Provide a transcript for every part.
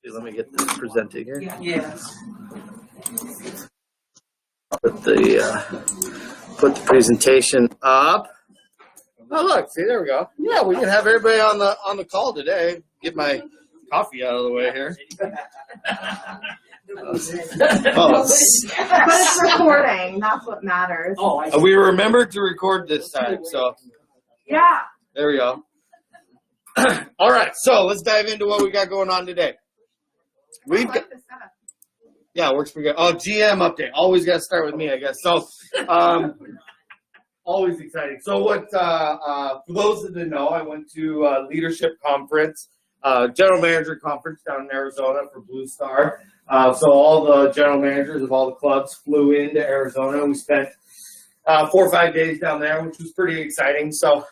Let me get this presenting here. Yeah. Put the presentation up. Oh look, see, there we go. Yeah, we can have everybody on the call today. Get my coffee out of the way here. But it's recording. That's what matters. We remembered to record this time, so Yeah. there we go. All right, so let's dive into what we got going on today. We've got, yeah, works pretty good. Oh, GM update. Always got to start with me, I guess. So, always exciting. So, what? For those that didn't know, I went to a leadership conference, general manager conference down in Arizona for Blue Star. So, all the general managers of all the clubs flew into Arizona. We spent 4 or 5 days down there, which was pretty exciting. So,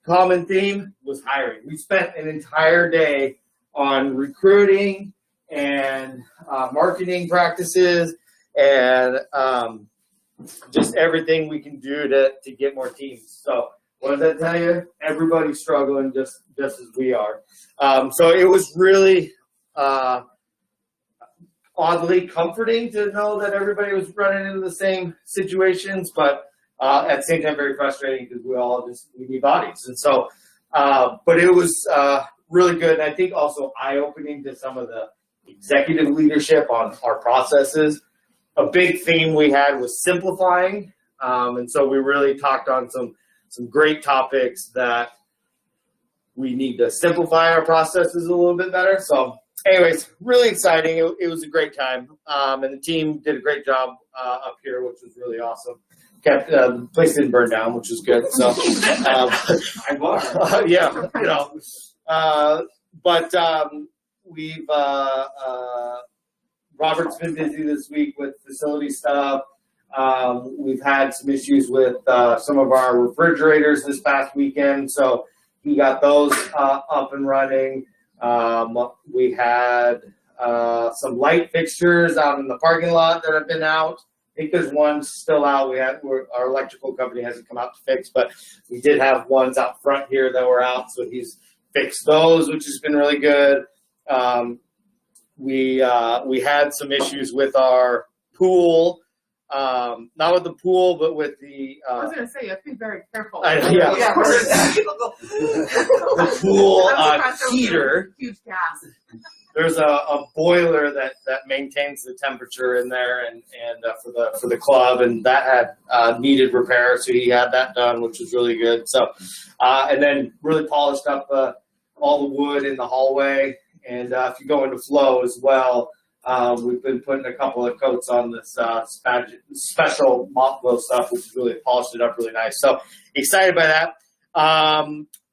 common theme was hiring. We spent an entire day on recruiting and marketing practices and just everything we can do to get more teams. So what does that tell you? Everybody's struggling just as we are. So it was really oddly comforting to know that everybody was running into the same situations, but at the same time very frustrating because we need bodies. And so, but it was really good. And I think also eye-opening to some of the executive leadership on our processes. A big theme we had was simplifying. And so we really talked on some great topics that we need to simplify our processes a little bit better. So anyways, really exciting. It was a great time. And the team did a great job up here, which was really awesome. Kept the place didn't burn down, which was good. So, yeah, you know, but we've Robert's been busy this week with facility stuff. We've had some issues with some of our refrigerators this past weekend, so he got those up and running. We had some light fixtures out in the parking lot that have been out. I think there's one still out. Our electrical company hasn't come out to fix, but we did have ones out front here that were out, so he's fixed those, which has been really good. We had some issues with our pool, not with the pool, but with the. I was going to say, you have to be very careful. Yeah. The pool heater. Huge gas. There's a boiler that maintains the temperature in there and for the club, and that had needed repair, so he had that done, which was really good. So, and then really polished up all the wood in the hallway, and if you go into flow as well, we've been putting a couple of coats on this special mop glow stuff, which really polished it up really nice. So excited by that.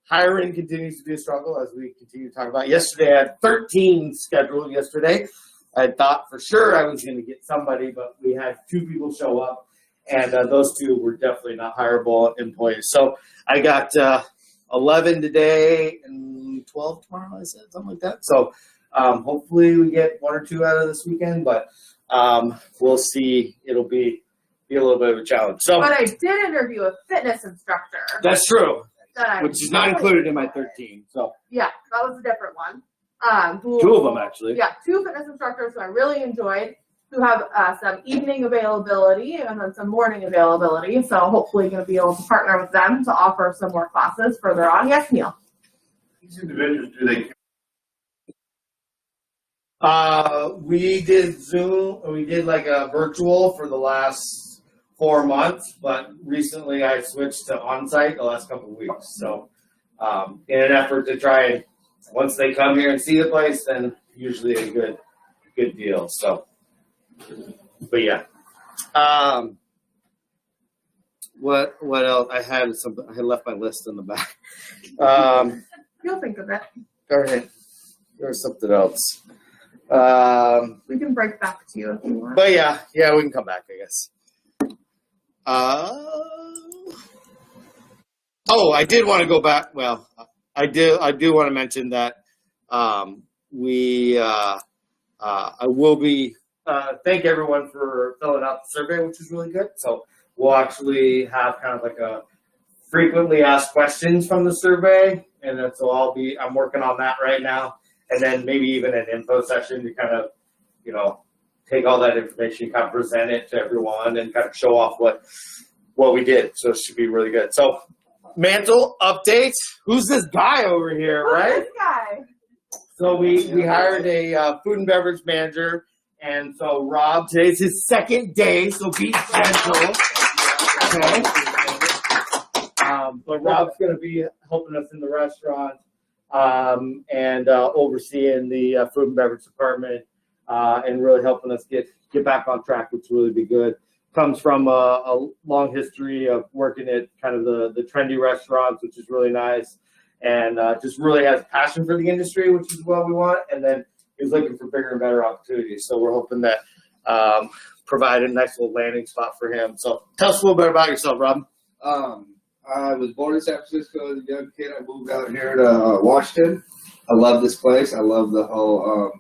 Hiring continues to be a struggle, as we continue to talk about. Yesterday, I had 13 scheduled yesterday. I thought for sure I was going to get somebody, but we had 2 people show up, and those 2 were definitely not hireable employees. So I got 11 today and 12 tomorrow, I said, something like that. So hopefully we get 1 or 2 out of this weekend, but we'll see. It'll be a little bit of a challenge. So, but I did interview a fitness instructor. That's true. Which is not included in my 13. So yeah, that was a different one. 2 of them actually. Yeah, 2 fitness instructors who I really enjoyed, who have some evening availability and then some morning availability. So hopefully going to be able to partner with them to offer some more classes further on. Yes, Neil. These individuals, do they? We did Zoom. We did like a virtual for the last 4 months, but recently I switched to on-site the last couple of weeks. So in an effort to try and, once they come here and see the place, then usually a good deal. So, but yeah. What else? I had left my list in the back. You'll think of it. All right. There's something else. We can break back to you if you want. But yeah, we can come back, I guess. I did want to go back. Well, I do want to mention that I will be thank everyone for filling out the survey, which is really good. So we'll actually have kind of like a frequently asked questions from the survey, and so I'm working on that right now. and then maybe even an info session to kind of, you know, take all that information, kind of present it to everyone, and kind of show off what we did. So it should be really good. So mantle update. Who's this guy over here, right? Who's this guy? So we hired a food and beverage manager, and so Rob, today's his second day, so be gentle. Okay. But Rob's going to be helping us in the restaurant and overseeing the food and beverage department and really helping us get back on track, which will really be good. Comes from a long history of working at kind of the trendy restaurants, which is really nice, and just really has passion for the industry, which is what we want. And then he's looking for bigger and better opportunities. So we're hoping that provide a nice little landing spot for him. So tell us a little bit about yourself, Rob. I was born in San Francisco as a young kid. I moved out here to Washington. I love this place. I love the whole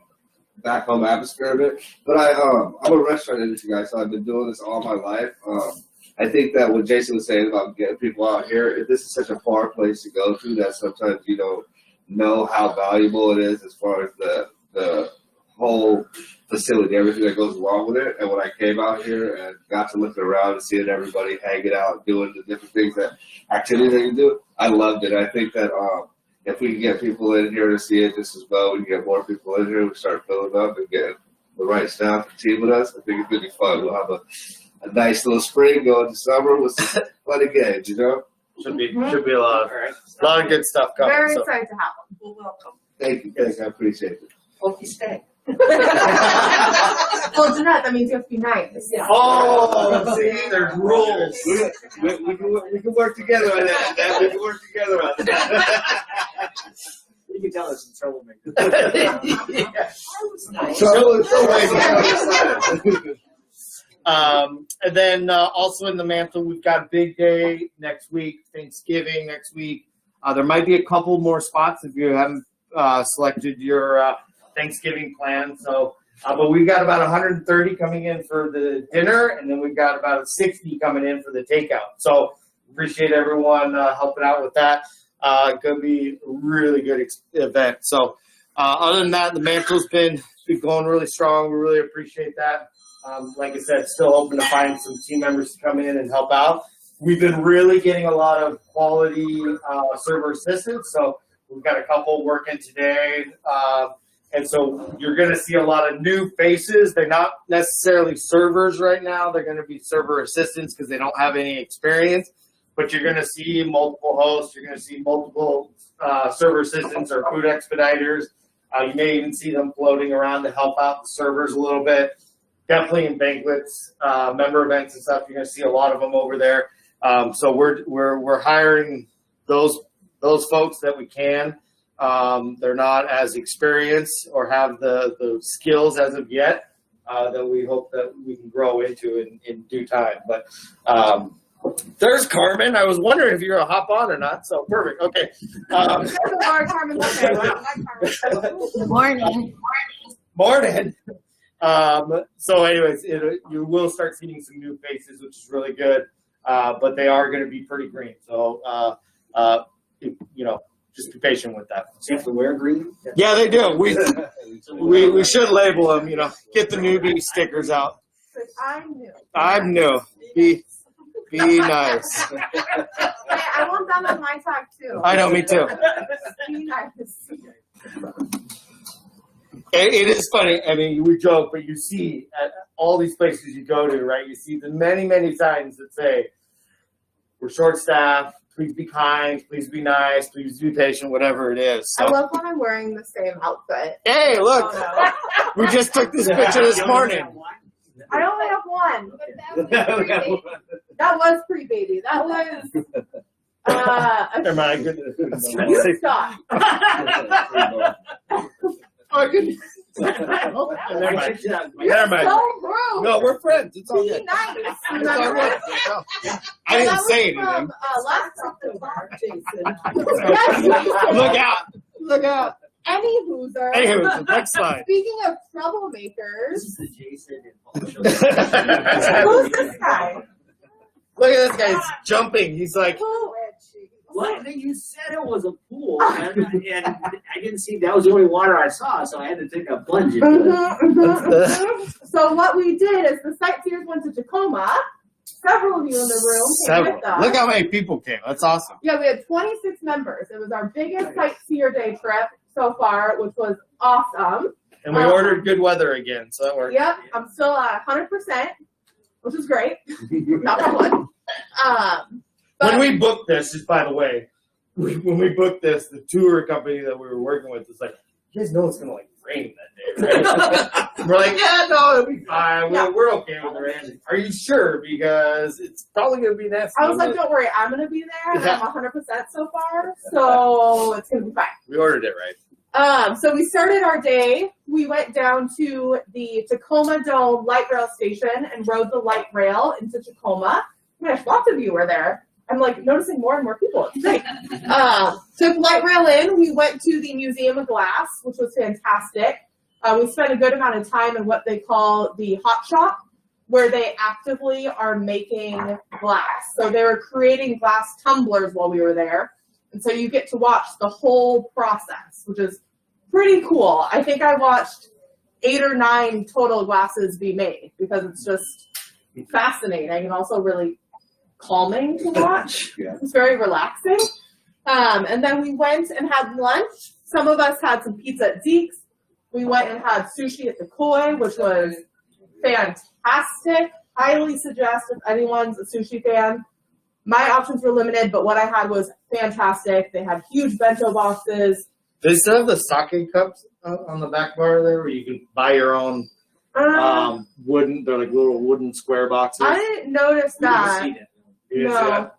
back home atmosphere of it. But I'm a restaurant industry guy, so I've been doing this all my life. I think that what Jason was saying about getting people out here, this is such a far place to go to that sometimes you don't know how valuable it is as far as the whole facility, everything that goes along with it. And when I came out here and got to look around and seeing everybody hanging out, doing the different things, activities that you do, I loved it. I think that if we can get people in here to see it just as well, we can get more people in here, we start filling up and getting the right staff and team with us, I think it's going to be fun. We'll have a nice little spring going to summer with some fun games, you know? Should be a lot of good stuff coming. Very So. excited to have him. Well, welcome. Thank you, guys. I appreciate it. Hope you stay. Well, Jeanette, that means you have to be nice. Yeah. Oh, see, there's rules. We can work together on that. We can work together on that. You can tell us some troublemaker. Yeah. And then also in the mantle, we've got a big day next week, Thanksgiving next week. There might be a couple more spots if you haven't selected your Thanksgiving plan. So, but we've got about 130 coming in for the dinner, and then we've got about 60 coming in for the takeout. So appreciate everyone helping out with that. Going to be a really good event. So other than that, the mantle's been going really strong. We really appreciate that. Like I said, still hoping to find some team members to come in and help out. We've been really getting a lot of quality server assistants. So we've got a couple working today. And so you're going to see a lot of new faces. They're not necessarily servers right now. They're going to be server assistants because they don't have any experience. But you're going to see multiple hosts. You're going to see multiple server assistants or food expediters. You may even see them floating around to help out the servers a little bit. Definitely in banquets, member events and stuff. You're going to see a lot of them over there. So we're hiring those folks that we can. They're not as experienced or have the skills as of yet that we hope that we can grow into in due time. But there's Carmen. I was wondering if you were going to hop on or not. So perfect. Okay. Carmen. Good morning. Morning. So anyways, you will start seeing some new faces, which is really good. But they are going to be pretty green. So, just be patient with that. Do you have to wear green? Yeah, they do. We should label them, get the newbie stickers out. I'm new. Be nice. Hey, I want that on my tag too. I know, me too. Be nice. It is funny. I mean, we joke, but you see at all these places you go to, right? You see the many, many signs that say, we're short-staffed, please be kind, please be nice, please be patient, whatever it is. So. I love when I'm wearing the same outfit. Hey, look. Oh, no. We just took this picture this morning. I only have one. That was pre-baby. That was Never mind. stop. Fucking. Never mind. You're Never mind. so rude. No, we're friends. It's all Be good. nice. It's all good. Remember? I didn't That say was anything. from, last September. Look out. Look out. Any loser. Anywho, next slide. Speaking of troublemakers, This is the Jason and Look who's this guy? at this guy. He's jumping. He's like, Who Well, you said it was a pool, and I didn't see that was the only water I saw, so I had to take a plunge into it. So what we did is the sightseers went to Tacoma. Several of you in the room came with us. Look how many people came. That's awesome. Yeah, we had 26 members. It was our biggest sightseer day trip so far, which was awesome. And we ordered good weather again, so that worked. Yep, I'm still at 100%, which is great. Not that one. When we booked this, just by the way, when we booked this, the tour company that we were working with was like, you guys know it's going to like rain that day, right? We're like, yeah, no, it'll be fine. We're okay with the rain. Are you sure? Because it's probably going to be nasty. I was like, don't worry, I'm going to be there, and I'm 100% so far, so it's going to be fine. We ordered it right. So we started our day. We went down to the Tacoma Dome light rail station and rode the light rail into Tacoma. Gosh, lots of you were there. I'm like noticing more and more people. It's great. Took light rail in. We went to the Museum of Glass, which was fantastic. We spent a good amount of time in what they call the hot shop, where they actively are making glass. So they were creating glass tumblers while we were there. And so you get to watch the whole process, which is pretty cool. I think I watched 8 or 9 total glasses be made because it's just fascinating and also really calming to watch. Yeah. It's very relaxing. And then we went and had lunch. Some of us had some pizza at Zeke's. We went and had sushi at the Koi, which was fantastic. Highly suggest if anyone's a sushi fan. My options were limited, but what I had was fantastic. They had huge bento boxes. They still have the sake cups on the back bar there where you can buy your own wooden, they're like little wooden square boxes. I didn't notice that. You didn't see that?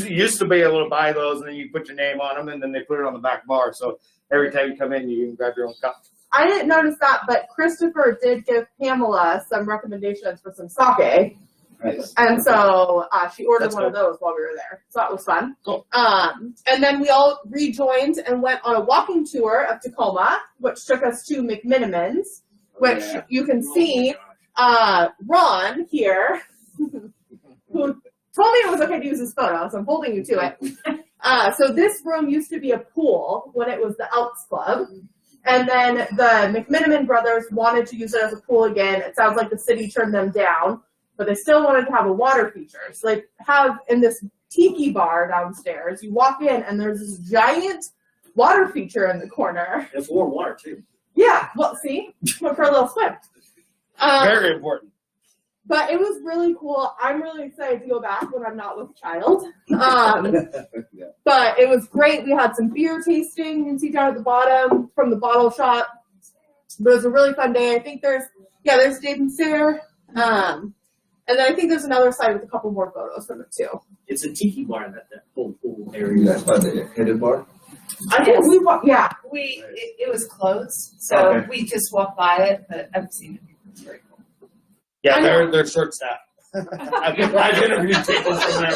Used to be able to buy those and then you put your name on them and then they put it on the back bar. So every time you come in, you can grab your own cup. I didn't notice that, but Christopher did give Pamela some recommendations for some sake. Nice. And so she ordered That's one of those while we were there. So that was fun. Cool. And then we all rejoined and went on a walking tour of Tacoma, which took us to McMinimans, which you can see Ron here, who told me it was okay to use his photo, so I'm holding you to it. So this room used to be a pool when it was the Elks Club. And then the McMiniman brothers wanted to use it as a pool again. It sounds like the city turned them down, but they still wanted to have a water feature. So they have in this tiki bar downstairs, you walk in and there's this giant water feature in the corner. It's warm water, too. Yeah, well, see, went for a little swim. Very important. But it was really cool. I'm really excited to go back when I'm not with a child. But it was great. We had some beer tasting. You can see down at the bottom from the bottle shop. But it was a really fun day. I think there's Dave and Sarah. And then I think there's another side with a couple more photos from it too. It's a tiki bar in that whole pool You area. guys by the hidden bar? I think yeah. It was closed, so we just walked by it, but I've seen it. It's very cool. Yeah, they're short staffed. I've interviewed people from there.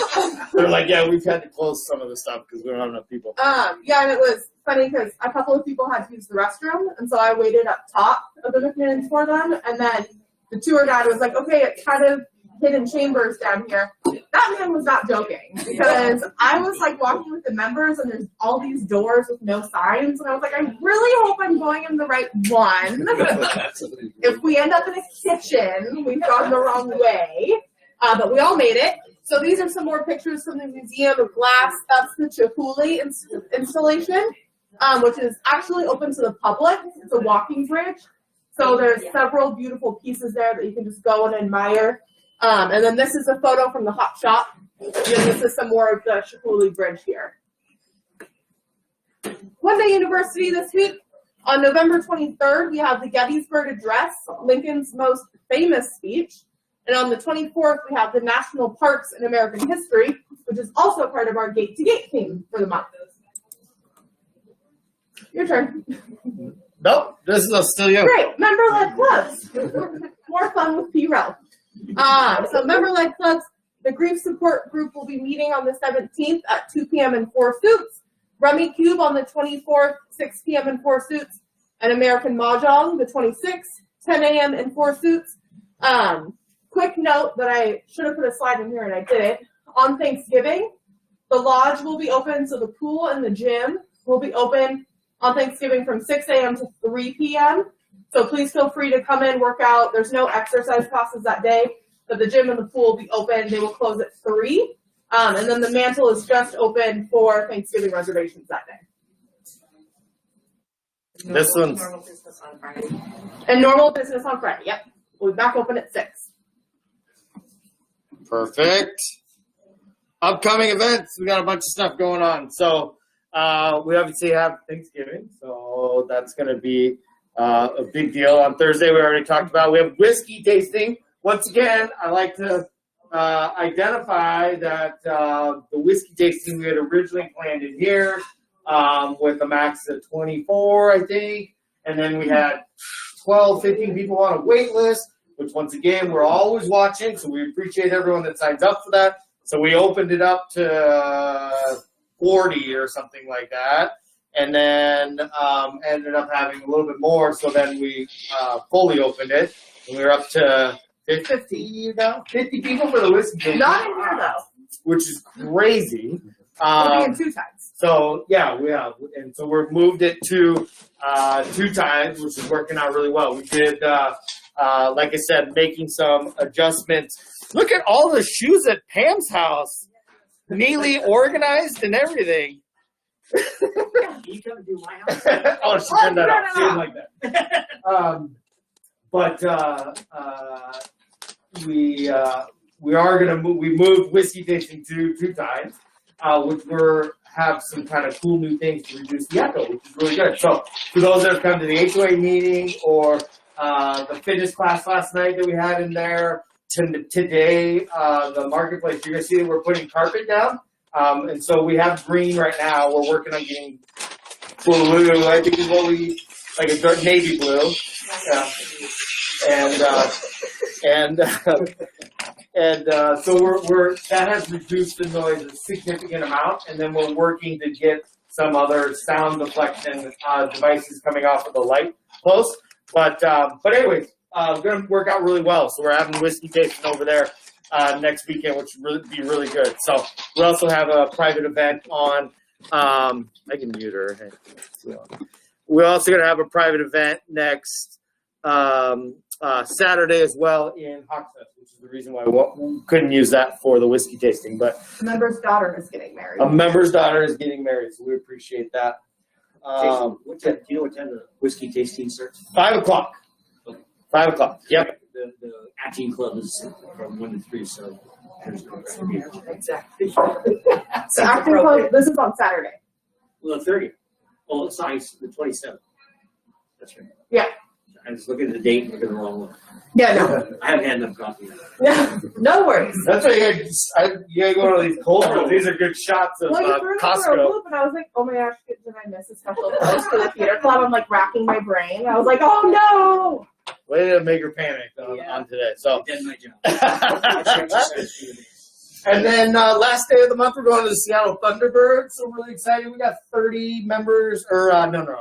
They're like, yeah, we've had to close some of the stuff because we don't have enough people. Yeah, and it was funny because a couple of people had to use the restroom, and so I waited up top of the McMinnans for them, and then the tour guide was like, okay, it's kind of hidden chambers down here. That man was not joking because I was like walking with the members and there's all these doors with no signs, and I was like, I really hope I'm going in the right one. If we end up in a kitchen, we've gone the wrong way. But we all made it. So these are some more pictures from the Museum of Glass. That's the Chihuly installation, which is actually open to the public. It's a walking bridge. So there's several beautiful pieces there that you can just go and admire. And then this is a photo from the hot shop. And this is some more of the Chihuly Bridge here. One Day University this week. On November 23rd, we have the Gettysburg Address, Lincoln's most famous speech. And on the 24th, we have the National Parks in American History, which is also part of our Gate to Gate theme for the month. Your turn. Nope, this is still you. Great, member-led clubs. More fun with P-Row. So member-led clubs, the grief support group will be meeting on the 17th at 2 p.m. in 4 Suits. Rummy Cube on the 24th, 6 p.m. in 4 Suits. And American Mahjong, the 26th, 10 a.m. in 4 Suits. Quick note that I should have put a slide in here and I didn't. On Thanksgiving, The lodge will be open, so the pool and the gym will be open on Thanksgiving from 6 a.m. to 3 p.m. So please feel free to come in, work out. There's no exercise classes that day, but the gym and the pool will be open. They will close at 3. And then the mantle is just open for Thanksgiving reservations that day. This one's Normal business on Friday. And normal business on Friday. Yep. We'll be back open at 6. perfect. Upcoming events, we got a bunch of stuff going on. So we obviously have Thanksgiving, so that's going to be a big deal. On Thursday, we already talked about. We have whiskey tasting. Once again, I like to identify that the whiskey tasting we had originally planned in here with a max of 24, I think. And then we had 12, 15 people on a wait list, which once again, we're always watching. So we appreciate everyone that signs up for that. So we opened it up to 40 or something like that. And then ended up having a little bit more. So then we fully opened it. And we were up to 50 now? 50 people for the whiskey tasting. Not in here, though. Which is crazy. We'll be in 2 times. So, yeah, we have. And so we've moved it to 2 times, which is working out really well. We did, like I said, making some adjustments. Look at all the shoes at Pam's house. Neatly organized and everything. Can you come to my house? Oh, she turned that off. She didn't like that. We are gonna move. We moved whiskey tasting to 2 times, which have some kind of cool new things to reduce the echo, which is really good. So for those that have come to the HOA meeting or the fitness class last night that we had in there, today the marketplace, you're gonna see that we're putting carpet down, and so we have green right now. We're working on getting blue. I think is what we like a dark navy blue. Yeah. So we're that has reduced the noise a significant amount, and then we're working to get some other sound deflection devices coming off of the light post. But anyways, going to work out really well. So we're having whiskey tasting over there next weekend, which would be really good. So we also have a private event on. I can mute her. Hey. We're also going to have a private event next Saturday as well in Hawksett, which is the reason why we couldn't use that for the whiskey tasting. But A member's daughter is getting married. a member's daughter is getting married, so we appreciate that. Jason, do you know what time the whiskey tasting starts? 5 o'clock. Okay. 5 o'clock. Yep. The acting club is from 1 to 3, so there's no Exactly. So acting club, this is on Saturday. Well, the 30th. Oh, it's nice, the 27th. That's right. Yeah. I was looking at the date and looking at the wrong one. Yeah, no. I haven't had enough coffee. Yeah. No worries. That's why you gotta go to these cold ones. These are good shots of Well, you threw me for a Costco. loop, and I was like, oh my gosh, did I miss a special post for the theater club? I'm like racking my brain. I was like, oh no. Way to make her panic Yeah. on today. So. I did my job. And then last day of the month, we're going to the Seattle Thunderbirds. So really excited. We got 30 members, or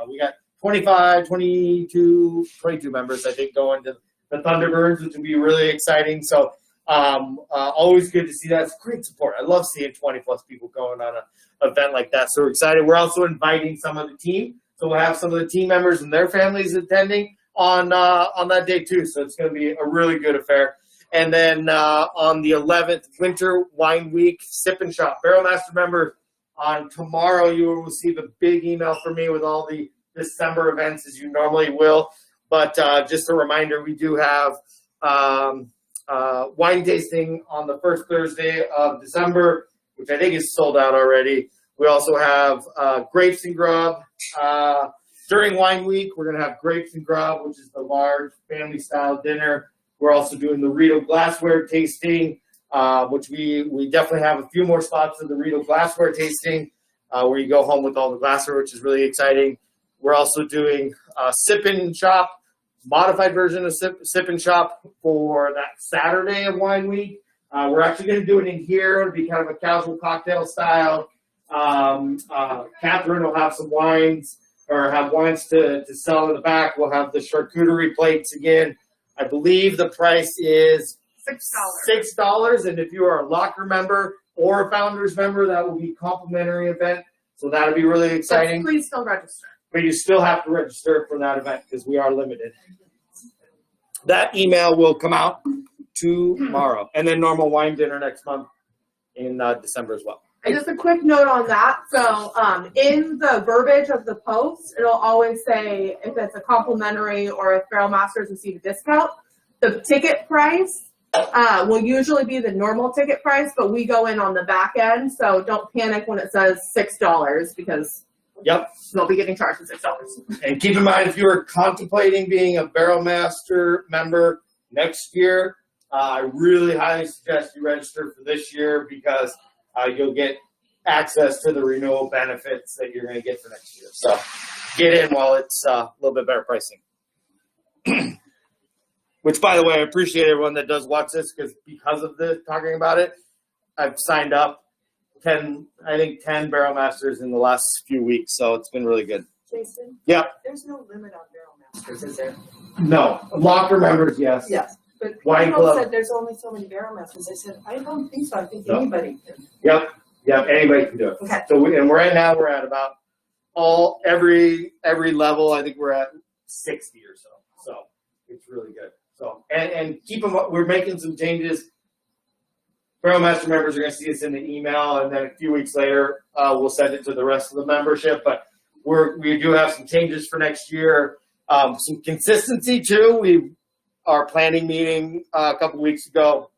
we got 22 members, I think, going to the Thunderbirds, which will be really exciting. So always good to see that. It's great support. I love seeing 20-plus people going on an event like that. So we're excited. We're also inviting some of the team. So we'll have some of the team members and their families attending on that day, too. So it's going to be a really good affair. And then on the 11th, Winter Wine Week, Sip and Shop. Barrel Master members, on tomorrow you will receive a big email from me with all the December events as you normally will. But just a reminder, we do have wine tasting on the first Thursday of December, which I think is sold out already. We also have Grapes and Grub. During Wine Week, we're going to have Grapes and Grub, which is the large family-style dinner. We're also doing the Rito glassware tasting, which we definitely have a few more spots of the Rito glassware tasting, where you go home with all the glassware, which is really exciting. We're also doing Sip and Shop, modified version of Sip and Shop for that Saturday of Wine Week. We're actually going to do it in here. It'll be kind of a casual cocktail style. Catherine will have some wines, or have wines to sell in the back. We'll have the charcuterie plates again. I believe the price is $6. $6, and if you are a locker member, or a founders member, that will be a complimentary event. So that'll be really exciting. But please still register. But you still have to register for that event because we are limited. That email will come out tomorrow. And then normal wine dinner next month in December as well. And just a quick note on that. So in the verbiage of the post, it'll always say if it's a complimentary or if Barrel Masters receive a discount. The ticket price will usually be the normal ticket price, but we go in on the back end. So don't panic when it says $6 because they'll be getting charged for $6. And keep in mind, if you are contemplating being a Barrel Master member next year, I really highly suggest you register for this year because you'll get access to the renewal benefits that you're going to get for next year. So get in while it's a little bit better pricing. Which, by the way, I appreciate everyone that does watch this because of this, talking about it. I've signed up 10 Barrel Masters in the last few weeks, so it's been really good. Jason? Yeah. There's no limit on Barrel Masters, is there? No. Locker members, yes. Yes. But Wine people club. said there's only so many Barrel Masters. I said, I don't think so. I think No. anybody can. Yep, anybody can do it. Okay. So right now we're at about every level. I think we're at 60 or so. So it's really good. So and keep them up. We're making some changes. Barrel Master members are going to see us in the email, and then a few weeks later we'll send it to the rest of the membership. But we do have some changes for next year. Some consistency too. Our planning meeting a couple weeks ago,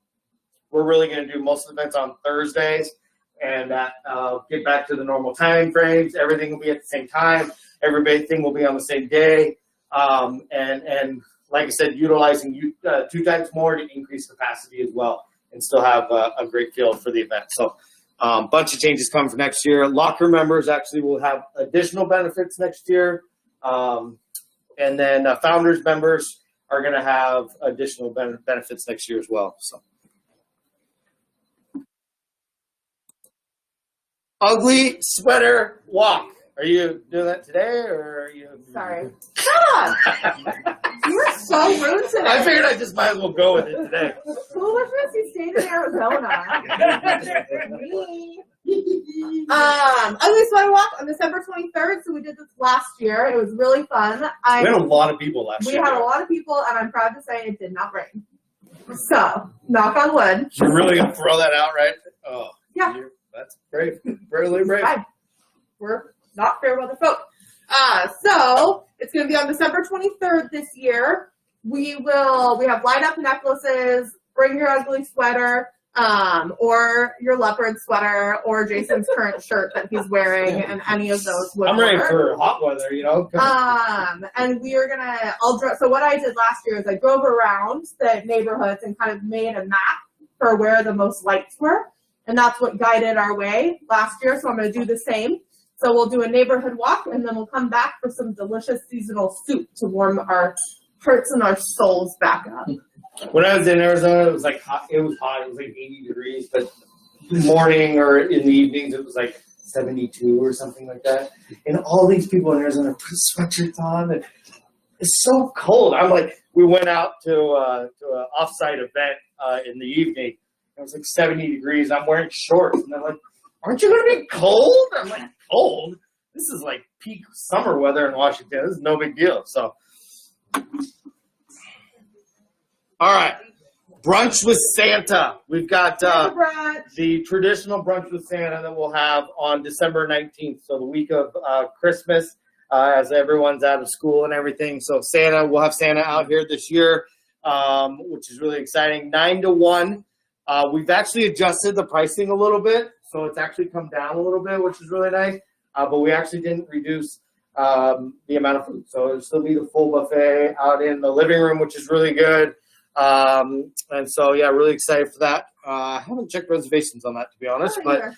we're really going to do most of the events on Thursdays and get back to the normal time frames. Everything will be at the same time. Everything will be on the same day. And like I said, utilizing 2 times more to increase capacity as well and still have a great feel for the event. So a bunch of changes coming for next year. Locker members actually will have additional benefits next year. And then founders members are going to have additional benefits next year as well. So, ugly sweater walk. Are you doing that today, or are you? Sorry. Stop! You're so rude today. I figured I just might as well go with it today. Foolishness, you stayed in Arizona. Ugly Sweater Walk on December 23rd. So we did this last year. It was really fun. We had a lot of people last year. We had a lot of people, and I'm proud to say it did not rain. So, knock on wood. You're really going to throw that out, right? Oh, yeah. That's brave. Really brave. Fine. We're not fair weather folk. So it's going to be on December 23rd this year. We have light up necklaces. Bring your ugly sweater, or your leopard sweater, or Jason's current shirt that he's wearing, and any of those would I'm ready work. for hot weather, you know. And we are gonna. So what I did last year is I drove around the neighborhoods and kind of made a map for where the most lights were, and that's what guided our way last year. So I'm gonna do the same. So we'll do a neighborhood walk, and then we'll come back for some delicious seasonal soup to warm our hearts and our souls back up. When I was in Arizona, it was like hot. It was hot. It was like 80 degrees, but morning or in the evenings, it was like 72 or something like that. And all these people in Arizona put sweatshirts on, and it's so cold. I'm like, we went out to an offsite event in the evening. It was like 70 degrees. I'm wearing shorts, and they're like, "Aren't you going to be cold?" I'm like, "Cold? This is like peak summer weather in Washington. This is no big deal." So. All right, brunch with Santa. We've got the traditional brunch with Santa that we'll have on December 19th, so the week of Christmas, as everyone's out of school and everything. So we'll have Santa out here this year, which is really exciting. 9 to 1. We've actually adjusted the pricing a little bit, so it's actually come down a little bit, which is really nice. But we actually didn't reduce the amount of food, so it'll still be the full buffet out in the living room, which is really good. And so, yeah, really excited for that. I haven't checked reservations on that, to be honest, but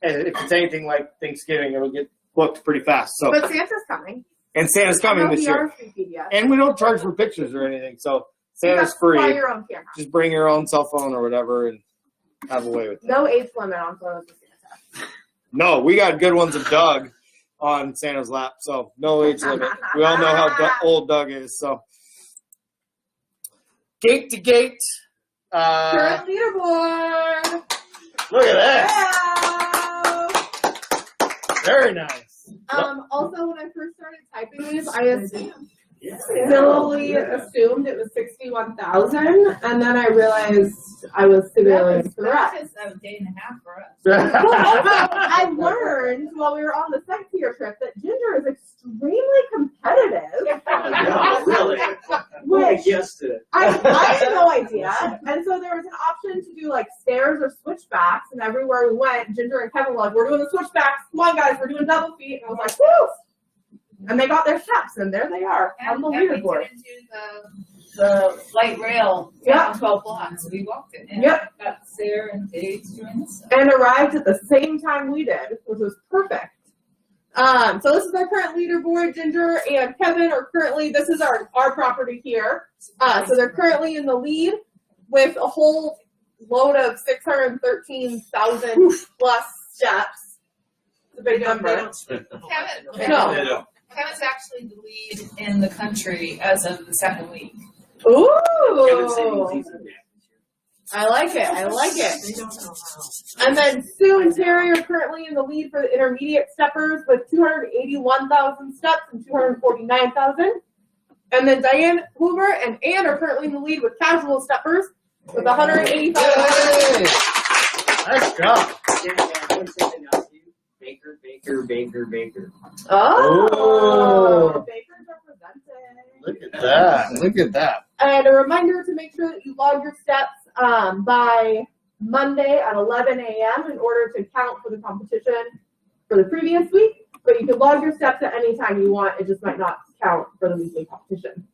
if it's anything like Thanksgiving, it'll get booked pretty fast. So, but Santa's coming. And Santa's coming this year. And we don't charge for pictures or anything, so Santa's free. Buy your own camera. Just bring your own cell phone or whatever and have a way with it. No age limit on photos of Santa. No, we got good ones of Doug on Santa's lap, so no age limit. We all know how old Doug is, so. Gate to gate. Current leaderboard. Look at that. Yeah. Very nice. Also, when I first started typing these, I silly assumed it was 61,000, and then I realized I was severely incorrect. That was a day and a half for us. I learned while we were on the Summiteer trip that Ginger is extremely competitive. Yeah, really. Which guessed it. I had no idea. And so there was an option to do like stairs or switchbacks, and everywhere we went, Ginger and Kevin were like, we're doing the switchbacks. Come on, guys, we're doing double feet. And I was like, woo! And they got their steps, and there they are on the leaderboard. And we did the light rail down 12 blocks. We walked it. And Yep. got Sarah and Dave doing this. And arrived at the same time we did, which was perfect. So this is our current leaderboard. Ginger and Kevin are currently, this is our property here. So they're currently in the lead with a whole load of 613,000 plus steps. It's a big number. Kevin, No. Kevin's actually the lead in the country as of the second week. Ooh. I I like it. I like it. And then Sue and Terry are currently in the lead for the intermediate steppers with 281,000 steps and 249,000. And then Diane Hoover and Ann are currently in the lead with casual steppers with 185,000. Nice job. Baker. Oh, Baker's representing. Look at that. Look at that. And a reminder to make sure that you log your steps by Monday at 11 a.m. in order to count for the competition for the previous week. But you can log your steps at any time you want. It just might not count for the weekly competition.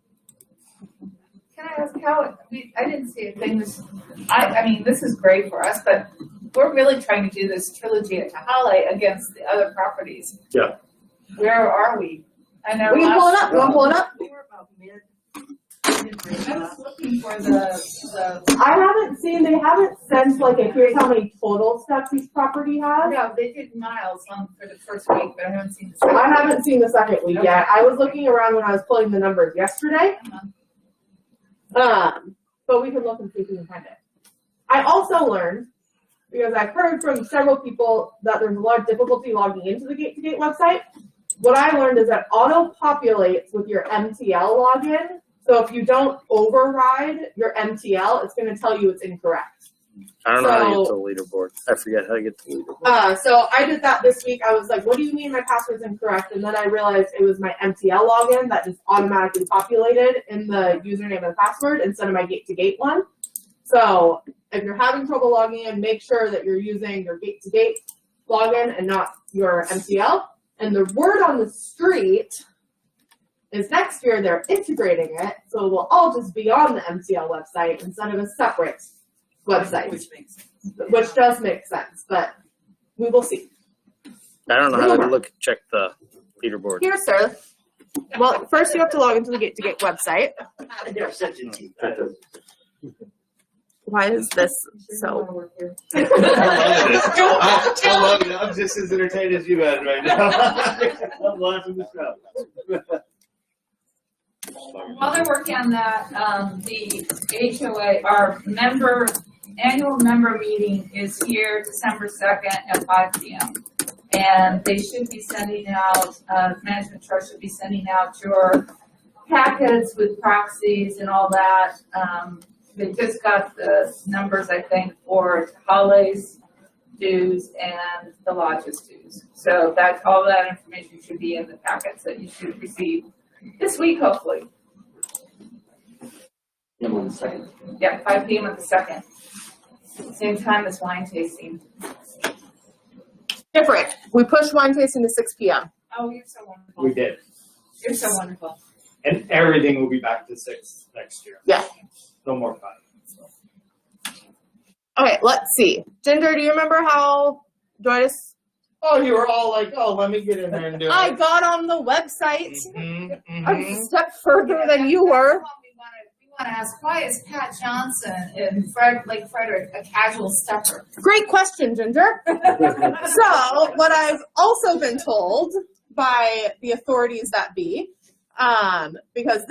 Can I ask how, I didn't see a thing this, I mean, this is great for us, but we're really trying to do this trilogy at Tahale against the other properties. Yeah. Where are we? I know. We can pull it up. You want to pull it up? We were about mid. I was looking for the I haven't seen, they haven't sent like a here's how many total steps each property has. no, they did miles for the first week, but I haven't seen the second. I haven't seen the second week yet. I was looking around when I was pulling the numbers yesterday. But we can look and see if we can find it. I also learned, because I've heard from several people that there's a lot of difficulty logging into the Gate2Gate website. What I learned is that auto-populates with your MTL login. So if you don't override your MTL, it's going to tell you it's incorrect. I don't know how to get to the leaderboard. I forget how to get to the leaderboard. So I did that this week. I was like, what do you mean my password's incorrect? And then I realized it was my MTL login that just automatically populated in the username and password instead of my Gate2Gate one. So if you're having trouble logging in, make sure that you're using your Gate2Gate login and not your MTL. And the word on the street is next year they're integrating it, so it will all just be on the MTL website instead of a separate website. Which makes sense. Which does make sense, but we will see. I don't know how to check the leaderboard. Here, sir. Well, first you have to log into the Gate2Gate website. They're such a cheap. Why is this so? I love it. I'm just as entertained as you guys right now. I'm watching the show. While they're working on that, the HOA, our annual member meeting is here December 2nd at 5 p.m. And they should be sending out, management trust should be sending out your packets with proxies and all that. They just got the numbers, I think, for Tahale's dues and the lodge's dues. So that's all that information should be in the packets that you should receive this week, hopefully. Yeah, on the second. Yeah, 5 p.m. at the 2nd. Same time as wine tasting. Different. We pushed wine tasting to 6 p.m. Oh, you're so wonderful. We did. You're so wonderful. And everything will be back to 6 next year. Yeah. No more 5. Okay, let's see. Ginger, do you remember how Joyce? Oh, you were all like, oh, let me get in there and do it. I got on the website Mm-hmm, a step further than you were. We want to ask, why is Pat Johnson and Frederick a casual stepper? Great question, Ginger. So, what I've also been told by the authorities that be, because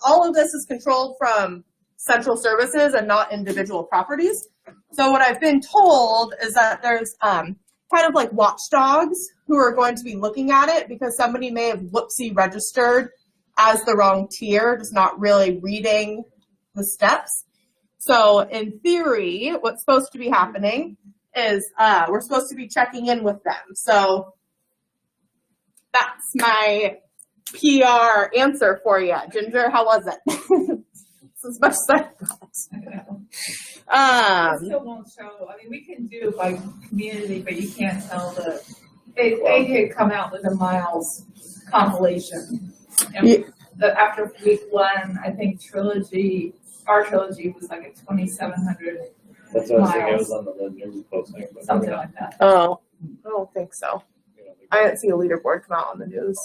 all of this is controlled from central services and not individual properties. So what I've been told is that there's kind of like watchdogs who are going to be looking at it because somebody may have whoopsie registered as the wrong tier, just not really reading the steps. So in theory, what's supposed to be happening is we're supposed to be checking in with them. So that's my PR answer for you. Ginger, how was it? It's as much as I thought. It still won't show, I mean, we can do by community, but you can't tell they had come out with a miles compilation. And after week 1, I think our trilogy was like at 2,700 That's what I was thinking. It miles, was on the news posting. But something like that. Oh, I don't think so. I didn't see a leaderboard come out on the news.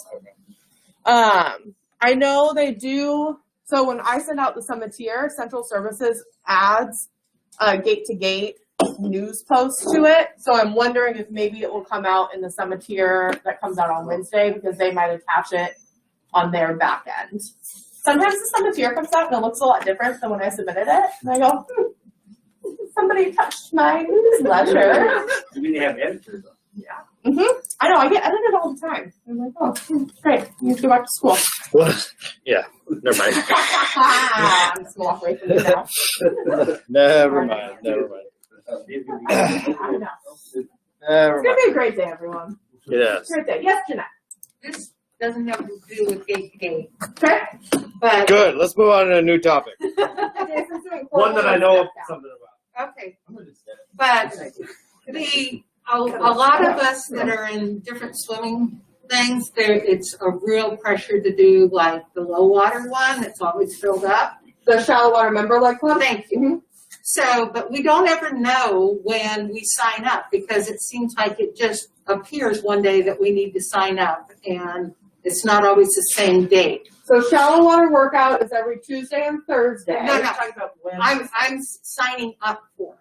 I know they do. So when I send out the Summiteer, Central Services adds a gate-to-gate news post to it. So I'm wondering if maybe it will come out in the Summiteer that comes out on Wednesday because they might attach it on their back end. Sometimes the Summiteer comes out and it looks a lot different than when I submitted it. And I go, somebody touched my newsletter. You mean they have editors? Yeah. I know, I get edited all the time. I'm like, oh, great. You have to go back to school. What? Yeah, never mind. I'm just gonna walk away from you now. Never mind. Never mind. I know. Never It's gonna mind. be a great day, everyone. Yes. Great day. Yes, Jeanette. This doesn't have to do with gate to gate, Okay. but, Good. Let's move on to a new topic. Jason's doing One that I know something about. okay, but a lot of us that are in different swimming things, it's a real pressure to do like the low water one that's always filled up. The Shallow Water Member Like Club? Thank you. So, but we don't ever know when we sign up because it seems like it just appears one day that we need to sign up and it's not always the same date. So Shallow Water Workout is every Tuesday and Thursday. No, no. Talking about when. I'm signing up for it.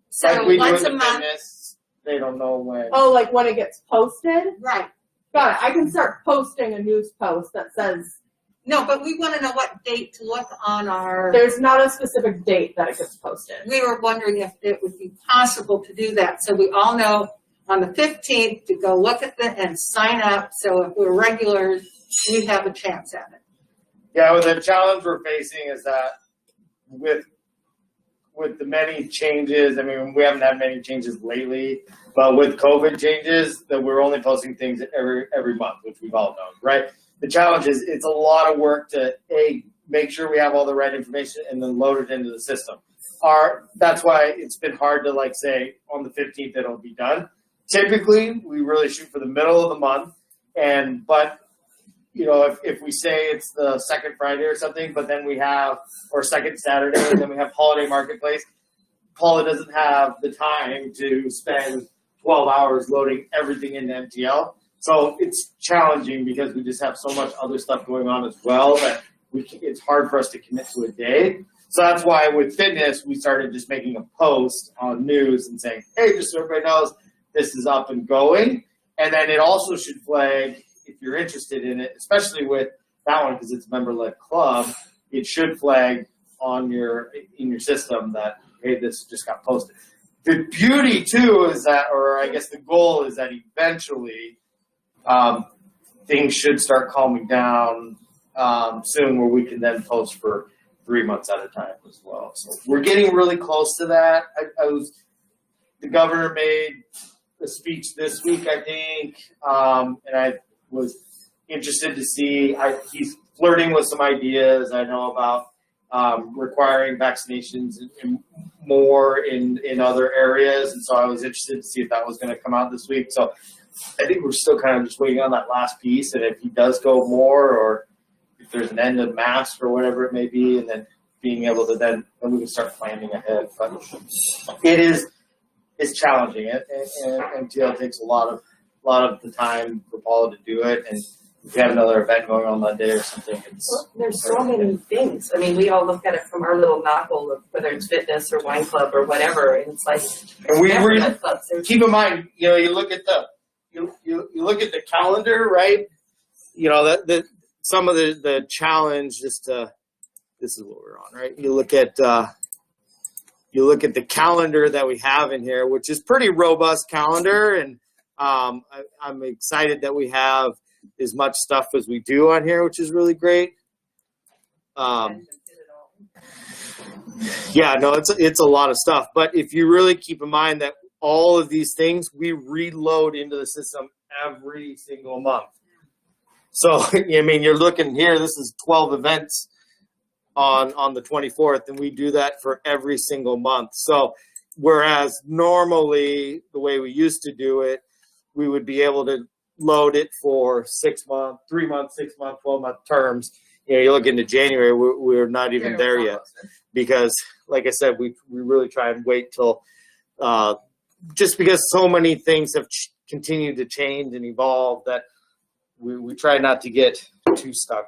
So Like we do once in a the month, fitness, they don't know when. Oh, like when it gets posted? right. Got it. I can start posting a news post that says No, but we want to know what date to look on our, there's not a specific date that it gets posted. we were wondering if it would be possible to do that. So we all know on the 15th to go look at it and sign up. So if we're regulars, we have a chance at it. Yeah, well, the challenge we're facing is that with the many changes, I mean, we haven't had many changes lately, but with COVID changes, that we're only posting things every month, which we've all known, right? The challenge is it's a lot of work to make sure we have all the right information and then load it into the system. That's why it's been hard to like say on the 15th it'll be done. Typically, we really shoot for the middle of the month, but you know, if we say it's the second Friday or something, but then we have, or second Saturday, and then we have Holiday Marketplace, Paula doesn't have the time to spend 12 hours loading everything into MTL. So it's challenging because we just have so much other stuff going on as well that it's hard for us to commit to a day. So that's why with fitness, we started just making a post on news and saying, hey, just so everybody knows, this is up and going. And then it also should flag, if you're interested in it, especially with that one because it's a member-led club, it should flag in your system that, hey, this just got posted. The beauty too is that, or I guess the goal is that eventually things should start calming down soon where we can then post for 3 months at a time as well. So we're getting really close to that. The governor made a speech this week, I think, and I was interested to see, he's flirting with some ideas I know about requiring vaccinations more in other areas, and so I was interested to see if that was going to come out this week. So I think we're still kind of just waiting on that last piece, and if he does go more, or if there's an end of masks or whatever it may be, and then being able to then we can start planning ahead. But it's challenging, and MTL takes a lot of the time for Paula to do it, and if you have another event going on that day or something, There's so many things. I mean, we all look at it from our little knothole of whether it's fitness or wine club or whatever, and it's like and we clubs. keep in mind, you know, you look at you look at the calendar, right? You know that some of the challenge this is what we're on, right? You look at you look at the calendar that we have in here, which is pretty robust calendar, and I'm excited that we have as much stuff as we do on here, which is really great. Yeah, no, it's a lot of stuff. But if you really keep in mind that all of these things we reload into the system every single month. So I mean, you're looking here. This is 12 events on the 24th, and we do that for every single month. So whereas normally the way we used to do it, we would be able to load it for 6 month, 3 month, 6 month, 12-month terms. You know, you look into January, we're not even there yet, because like I said, we really try and wait till just because so many things have continued to change and evolve that we try not to get too stuck.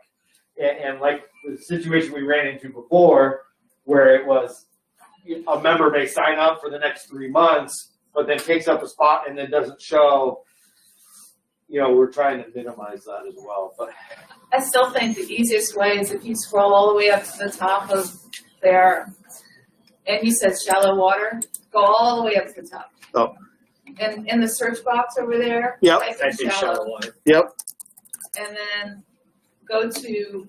And like the situation we ran into before, where it was a member may sign up for the next 3 months, but then takes up a spot and then doesn't show. You know, we're trying to minimize that as well. But I still think the easiest way is if you scroll all the way up to the top of there, and you said shallow water, go all the way up to the top. Oh. And in the search box over there, Yep. type in Type in shallow, shallow water. Yep. and then go to,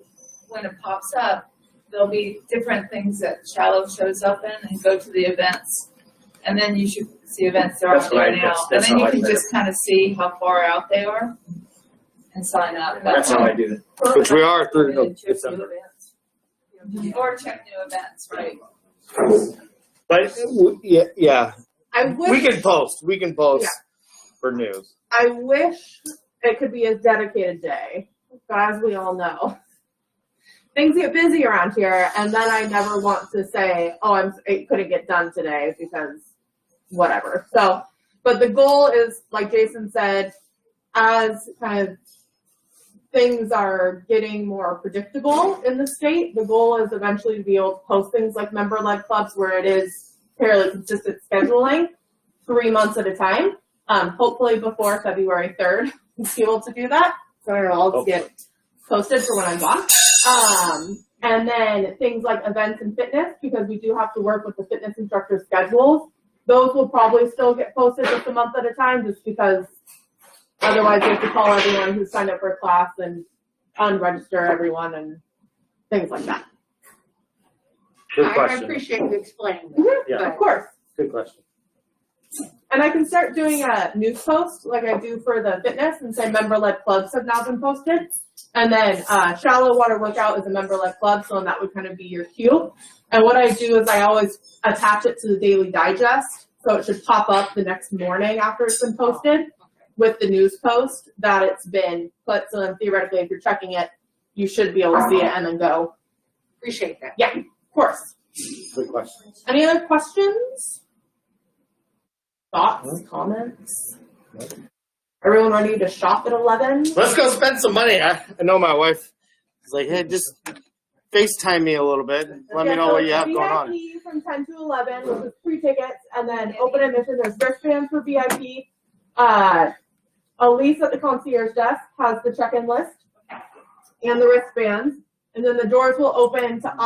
when it pops up, there'll be different things that shallow shows up in, and go to the events. And then you should see events that are That's there right, now. that's And then how you I can do it. just kind of see how far out they are and sign up. That's how I do it. Which we are through December. Or check new events, right? But yeah, I we wish can post. We can post Yeah. for news. I wish it could be a dedicated day, but as we all know, things get busy around here, and then I never want to say, oh, it couldn't get done today because whatever. So, but the goal is, like Jason said, as kind of things are getting more predictable in the state, the goal is eventually to be able to post things like member-led clubs where it is fairly consistent scheduling 3 months at a time. Hopefully before February 3rd, we'll be able to do that. So it'll all get posted for when I'm gone. And then things like events and fitness, because we do have to work with the fitness instructor schedules. Those will probably still get posted just a month at a time, just because otherwise you have to call everyone who signed up for a class and unregister everyone and things like that. Good I question. appreciate you explaining that. Yeah. Of course. Good question. And I can start doing a news post like I do for the fitness and say member-led clubs have now been posted. And then shallow water workout is a member-led club, so that would kind of be your cue. And what I do is I always attach it to the daily digest, so it should pop up the next morning after it's been posted with the news post that it's been put. So then theoretically, if you're checking it, you should be able to see it and then go. Appreciate that. Yeah, of course. Good question. Any other questions? Thoughts, comments? Everyone ready to shop at 11? Let's go spend some money. I know my wife is like, hey, just FaceTime me a little bit. Let me know what you have going on. VIP from 10 to 11, which is free tickets, and then open admission. There's wristbands for VIP. Elise at the concierge desk has the check-in list and the wristbands, and then the doors will open to other